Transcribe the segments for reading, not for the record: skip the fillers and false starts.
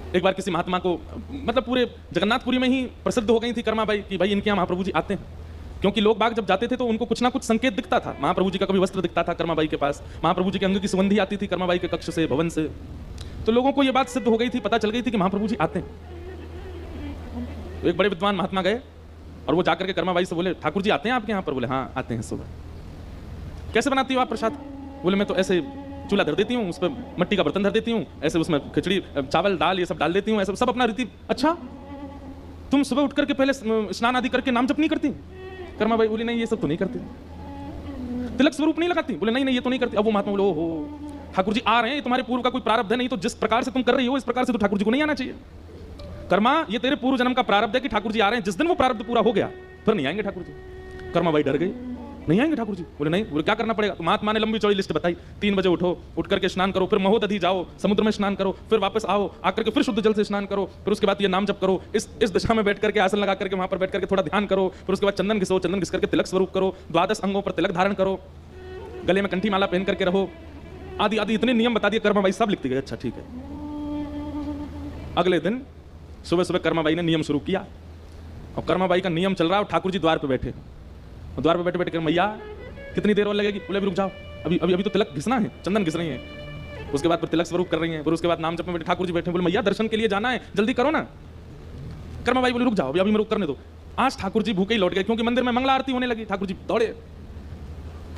एक बार किसी महात्मा को, मतलब पूरे जगन्नाथपुरी में ही प्रसिद्ध हो गई थी कर्मा बाई कि भाई इनके यहाँ महाप्रभु जी आते हैं, क्योंकि लोग बाग जब जाते थे तो उनको कुछ ना कुछ संकेत दिखता था। महाप्रभु जी का कभी वस्त्र दिखता था कर्मा बाई के पास, महाप्रभु जी के अंग की सुगंधी आती थी कर्मा बाई के कक्ष से, भवन से। तो लोगों को यह बात सिद्ध हो गई थी, पता चल गई थी कि महाप्रभु जी आते हैं। तो एक बड़े विद्वान महात्मा गए और वो जाकर के कर्मा बाई से बोले, ठाकुर जी आते हैं आपके यहाँ पर? बोले हाँ आते हैं सुबह। कैसे बनाती हो आप प्रसाद? बोले मैं तो ऐसे चूल्हा धर देती हूँ, उस पर मिट्टी का बर्तन धर देती हूँ, ऐसे उसमें खिचड़ी चावल दाल ये सब डाल देती हूँ, ऐसे सब अपना रीति। अच्छा, तुम सुबह उठ करके पहले स्नान आदि करके नाम जप नहीं करती? कर्मा बाई बोली नहीं ये सब तो नहीं करती। तिलक स्वरूप नहीं लगाती? बोले नहीं नहीं ये तो नहीं करती। अब वो महात्मा बोले ओहो ठाकुर जी आ रहे हैं, तुम्हारे पूर्व का कोई प्रारब्ध है, नहीं तो जिस प्रकार से तुम कर रही हो इस प्रकार से तो ठाकुर जी को नहीं आना चाहिए। कर्मा ये तेरे पूर्व जन्म का प्रारब्ध है कि ठाकुर जी आ रहे हैं, जिस दिन वो प्रारब्ध पूरा हो गया फिर नहीं आएंगे ठाकुर जी। कर्मा बाई डर गई, नहीं आएंगे ठाकुर जी? बोले नहीं। बोले क्या करना पड़ेगा? तो महात्मा ने लंबी चौड़ी लिस्ट बताई। 3 बजे उठो, उठ करके स्नान करो, फिर महोदधि जाओ, समुद्र में स्नान करो, फिर वापस आओ, आकर के फिर शुद्ध जल से स्नान करो, फिर उसके बाद ये नाम जप करो, इस दिशा में बैठ करके आसन लगा करके वहां पर बैठ करके थोड़ा ध्यान करो, फिर उसके बाद चंदन घिसो, चंदन घिस करके तिलक स्वरूप करो, 12 अंगों पर तिलक धारण करो, गले में कंठी माला पहन करके रहो, आदि आदि इतने नियम बता दिए। कर्मा बाई सब लिखती गई। अच्छा ठीक है। अगले दिन सुबह सुबह कर्मा बाई ने नियम शुरू किया और कर्मा बाई का नियम चल रहा है और ठाकुर जी द्वार पे बैठे, और द्वार पे बैठे बैठे कर मैया कितनी देर और लगेगी? बोले अभी रुक जाओ, अभी अभी अभी तो तिलक घिसना है, चंदन घिस रही है, उसके बाद फिर तिलक स्वरूप कर रही है, फिर उसके बाद नाम जप में बैठे ठाकुर जी बैठे। बोले मैया दर्शन के लिए जाना है, जल्दी करो ना। कर्मा बाई बोले रुक जाओ, अभी मैं रुक करने दो। आज ठाकुर जी भूखे ही लौट गए, क्योंकि मंदिर में मंगला आरती होने लगी। ठाकुर जी दौड़े,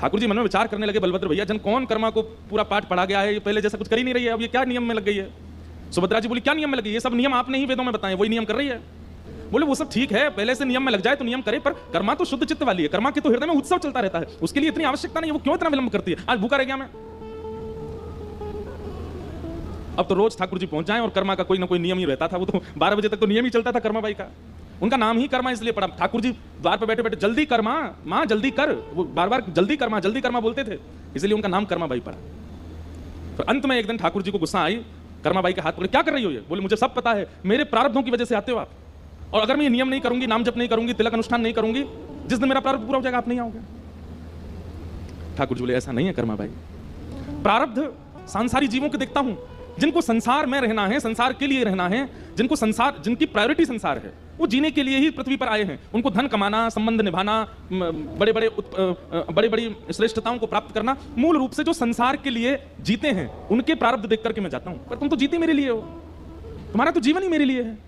ठाकुर जी मन में विचार करने लगे, बलभद्र भैया जन कौन कर्मा को पूरा पाठ पढ़ा गया है, ये पहले जैसा कुछ कर ही नहीं रही है, अब ये क्या नियम में लग गई है? सुभद्रा जी बोली क्या नियम में लगी? ये सब नियम आपने ही वेदों में बताए, वही नियम कर रही है। बोले वो सब ठीक है, पहले से नियम में लग जाए तो नियम करे, पर कर्मा तो शुद्ध चित्त वाली है, कर्मा के तो हृदय में उत्सव चलता रहता है, उसके लिए इतनी आवश्यकता नहीं है, वो क्यों इतना विलंब करती है? आज भूखा रह गया मैं। अब तो रोज ठाकुर जी पहुंच जाए और कर्मा का कोई ना कोई नियम ही रहता था। वो तो 12 बजे तक तो नियम ही चलता था कर्मा बाई का। उनका नाम ही कर्मा इसलिए पड़ा। ठाकुर जी द्वार पर बैठे बैठे जल्दी कर्मा, माँ जल्दी कर, वो बार बार जल्दी कर्मा बोलते थे, इसलिए उनका नाम कर्मा बाई पड़ा। तो अंत में एक दिन ठाकुर जी को गुस्सा आई, कर्मा बाई के हाथ पकड़े, क्या कर रही हो ये? बोले मुझे सब पता है, मेरे प्रारब्धों की वजह से आते हो आप, और अगर मैं ये नियम नहीं करूंगी, नाम जप नहीं करूंगी, तिलक अनुष्ठान नहीं करूंगी, जिस दिन मेरा प्रारब्ध पूरा हो जाएगा आप नहीं आओगे। ठाकुर जी बोले ऐसा नहीं है कर्मा बाई, प्रारब्ध सांसारी जीवों के देखता हूं, जिनको संसार में रहना है, संसार के लिए रहना है, जिनको संसार, जिनकी प्रायोरिटी संसार है, वो जीने के लिए ही पृथ्वी पर आए हैं। उनको धन कमाना, संबंध निभाना, बड़े बड़ी श्रेष्ठताओं को प्राप्त करना, मूल रूप से जो संसार के लिए जीते हैं उनके प्रारब्ध देख करके मैं जाता हूं। पर तुम तो जीते मेरे लिए हो, तुम्हारा तो जीवन ही मेरे लिए है।